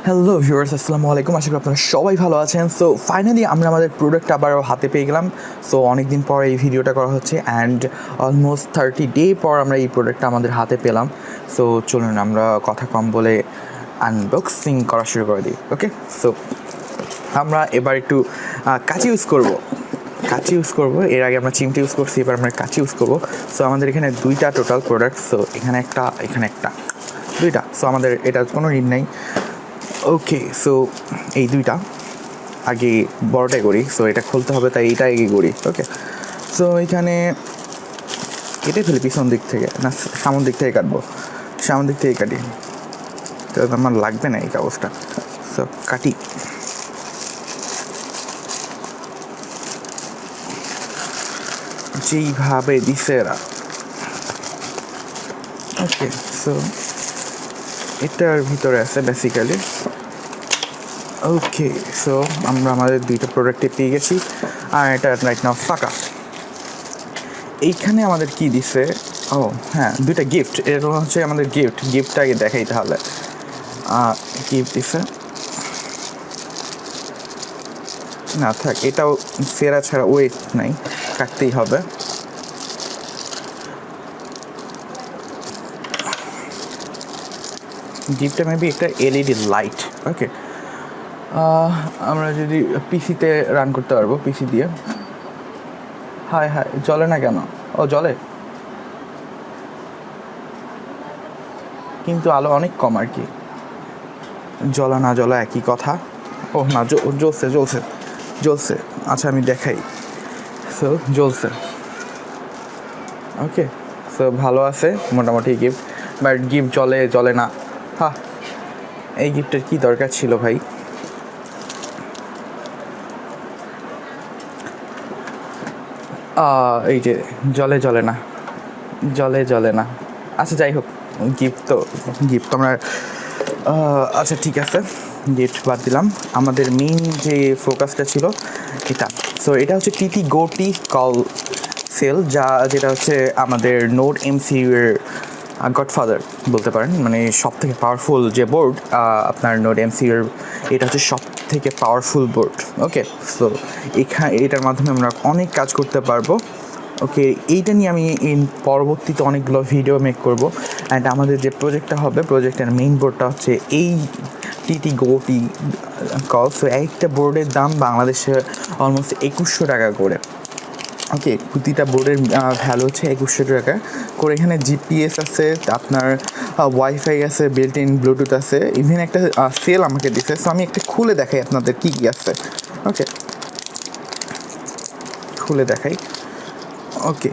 Hello viewers, আসসালামু আলাইকুম। আশা করি আপনারা সবাই ভালো আছেন। সো ফাইনালি আমরা আমাদের প্রোডাক্ট আবারও হাতে পেয়ে গেলাম। সো অনেক দিন পর এই ভিডিওটা করা হচ্ছে অ্যান্ড অলমোস্ট 30 ডে পর আমরা এই প্রোডাক্টটা আমাদের হাতে পেলাম। সো চলুন আমরা কথা কম বলে আনবক্সিং করা শুরু করে দিই। ওকে, সো আমরা এবার একটু কাঁচি ইউজ করব। এর আগে আমরা চিমটি ইউজ করছি, এবার আমরা কাঁচি ইউজ করব। সো আমাদের এখানে দুইটা টোটাল প্রোডাক্ট। সো এখানে একটা দুইটা। সো আমাদের এটার কোনো রিড নেই। ওকে, সো এই দুইটা আগে বড়টাই করি। সো এটা খুলতে হবে, তাই এইটা আগে করি। ওকে, সো এখানে কেটে ফেলি পিছন দিক থেকে, না সামন দিক থেকে কাটবো? সামন দিক থেকে কাটি, তো আমার লাগবে না এই কাগজটা। সো কাটি। যেইভাবে দিছে এরা। ওকে, সো এটার ভিতরে আছে বেসিক্যালি। ওকে, সো আমরা আমাদের দুইটা প্রোডাক্টে পেয়ে গেছি আর এটা রাইট নাও ফাঁকা। এইখানে আমাদের কি দিছে? ও হ্যাঁ, দুইটা গিফট। এরকম হচ্ছে আমাদের গিফটটা আগে দেখাই তাহলে। গিফট দিছে না, থাক, এটাও সেরা ছাড়া ওয়েট নাই, কাটতেই হবে। গিফটটা মেবি একটা এলইডি লাইট। ওকে, আমরা যদি পিসিতে রান করতে পারবো, পিসি দিয়ে। হায় জ্বলে না কেন? ও জ্বলে, কিন্তু আলো অনেক কম আর কি। জ্বলা না জ্বলা একই কথা। ও না, জ্বলছে। আচ্ছা আমি দেখাই। সো জ্বলছে। ওকে, সো ভালো আছে মোটামুটি গিফট, বাট গিফট জ্বলে না। এই গিফটের কি দরকার ছিল ভাই? এই যে জ্বলে না। আচ্ছা যাই হোক, গিফট তো আমরা আচ্ছা ঠিক আছে, গিফট বাদ দিলাম। আমাদের মেইন যে ফোকাসটা ছিল এটা। সো এটা হচ্ছে TTGo কল সেল, যেটা হচ্ছে আমাদের নোড এমসিইউ এর গডফাদার বলতে পারেন। মানে সব থেকে পাওয়ারফুল যে বোর্ড আপনার নোড এমসিইউ এর, এটা হচ্ছে সব থেকে পাওয়ারফুল বোর্ড। ওকে, সো এটার মাধ্যমে আমরা অনেক কাজ করতে পারবো। ওকে, এইটা নিয়ে আমি পরবর্তীতে অনেকগুলো ভিডিও মেক করব। অ্যান্ড আমাদের যে প্রজেক্টটা হবে, প্রজেক্টের মেইন বোর্ডটা হচ্ছে এই TTGo কল। সো একটা বোর্ডের দাম বাংলাদেশে অলমোস্ট 2100 টাকা করে। ওকে, প্রতিটা বোর্ডের ভ্যালু হচ্ছে 2100 টাকা করে। এখানে জিপিএস আছে, আপনার ওয়াইফাই আছে, বিল্ট ইন ব্লুটুথ আছে, ইভেন একটা সেল আমাকে দিচ্ছে। সো আমি একটা খুলে দেখাই আপনাদের কী কী আছে। ওকে, খুলে দেখাই। ওকে,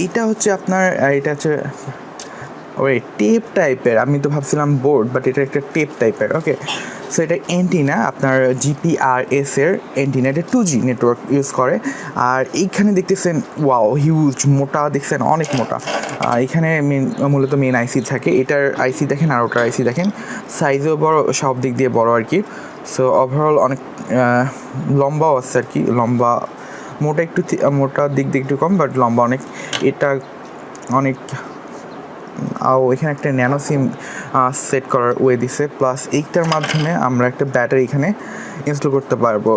এটা হচ্ছে আপনার ওই টেপ টাইপের। আমি তো ভাবছিলাম বোর্ড, বাট এটা একটা টেপ টাইপের। ওকে, সো এটা অ্যান্টিনা, আপনার GPRS এর অ্যান্টিনা। এটা 2G নেটওয়ার্ক ইউজ করে। আর এইখানে দেখতেছেন ওয়াও হিউজ মোটা, দেখছেন অনেক মোটা। এখানে মূলত মেন আইসি থাকে। এটার আইসি দেখেন আর ওটার আইসি দেখেন, সাইজও বড়, সব দিক দিয়ে বড় আর কি। সো ওভারঅল অনেক লম্বাও আছে আর কি। লম্বা মোটার দিক দিয়ে একটু কম, বাট লম্বা অনেক। এটা অনেক। এখানে একটা ন্যানো সিম সেট করার ওয়ে দিছে, প্লাস এইটার মাধ্যমে আমরা একটা ব্যাটারি এখানে ইনস্টল করতে পারবো।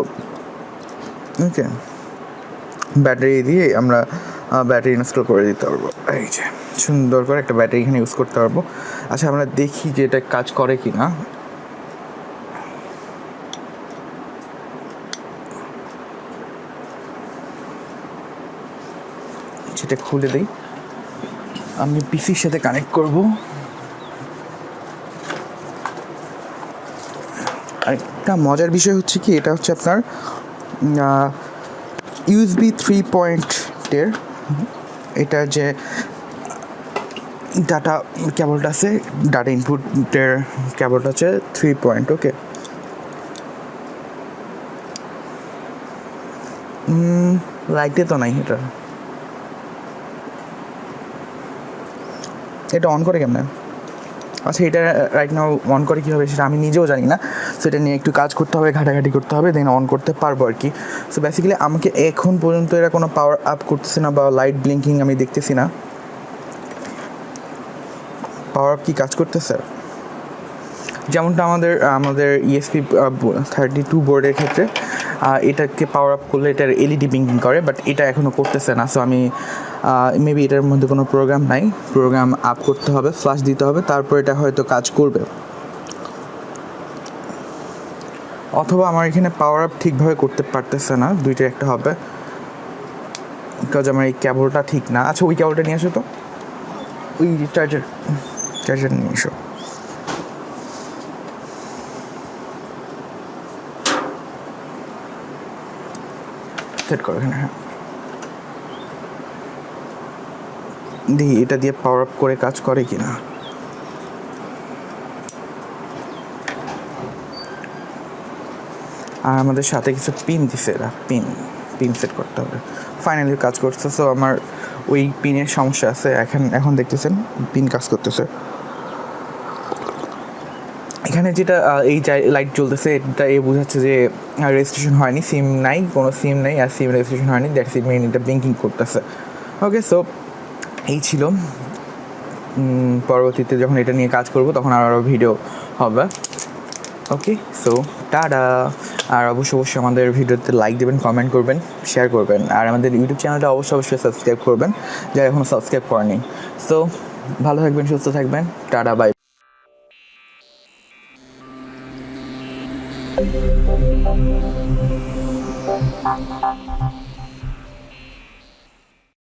ওকে, ব্যাটারি দিয়ে আমরা ব্যাটারি ইনস্টল করে দিতে পারবো। এই যে সুন্দর করে একটা ব্যাটারি এখানে ইউজ করতে পারবো। আচ্ছা আমরা দেখি যে এটা কাজ করে কি না। সেটা খুলে দিই, আমি পিসির সাথে কানেক্ট করব। আরেকটা মজার বিষয় হচ্ছে কি, এটা হচ্ছে আপনার USB 3.0 এটার যে ডাটা কেবলটা আছে, ডাটা ইনপুটের কেবলটা হচ্ছে 3. ওকে, লাইটে তো নাই। এটা অন করে কেমন? আচ্ছা, এটা রাইট নাও অন করে কীভাবে সেটা আমি নিজেও জানি না। সো এটা নিয়ে একটু কাজ করতে হবে, ঘাটাঘাটি করতে হবে, দেন অন করতে পারবো আর কি। সো বেসিক্যালি আমাকে এখন পর্যন্ত এরা কোনো পাওয়ার আপ করতেছে না বা লাইট ব্লিঙ্কিং আমি দেখতেছি না। পাওয়ার আপ কি কাজ করতেছে? যেমনটা আমাদের ESP 32 বোর্ডের ক্ষেত্রে এটাকে পাওয়ার আপ করলে এটার LED ব্লিঙ্কিং করে, বাট এটা এখনও করতেছে না। সো আমি মেবি এটার মধ্যে কোনো প্রোগ্রাম নাই, প্রোগ্রাম আপ করতে হবে, ফ্ল্যাশ দিতে হবে, তারপর এটা হয়তো কাজ করবে। অথবা আমার এখানে পাওয়ার আপ ঠিকভাবে করতে পারতেছে না, দুইটা একটা হবে, বিকজ আমার এই কেবলটা ঠিক না। আচ্ছা ওই কেবলটা নিয়ে আসো তো, ওই চার্জার নিয়ে এসো। সেট করো এখানে। হ্যাঁ দেখি এটা দিয়ে পাওয়ার আপ করে কাজ করে কি না। আর আমাদের সাথে কিছু পিন দিছে, এরা পিন সেট করতে হবে। ফাইনালি কাজ করছে। সো আমার ওই পিনের সমস্যা আছে, এখন দেখতেছেন পিন কাজ করতেছে। এখানে যেটা এই লাইট জ্বলতেছে এটা বোঝাচ্ছে যে রেজিস্ট্রেশন হয়নি, সিম নাই, কোনো সিম নেই, আর সিম রেজিস্ট্রেশন হয়নি, দ্যাটস ইট মিন এটা ব্লিঙ্কিং করতেছে। ওকে, সো এই ছিল। পরবর্তীতে যখন এটা নিয়ে কাজ করব তখন আরও ভিডিও হবে। ওকে, সো টাটা। আর অবশ্যই আমাদের ভিডিওতে লাইক দেবেন, কমেন্ট করবেন, শেয়ার করবেন, আর আমাদের ইউটিউব চ্যানেলটা অবশ্যই সাবস্ক্রাইব করবেন যারা এখনও সাবস্ক্রাইব করেনি। সো ভালো থাকবেন, সুস্থ থাকবেন, টাটা, বাই।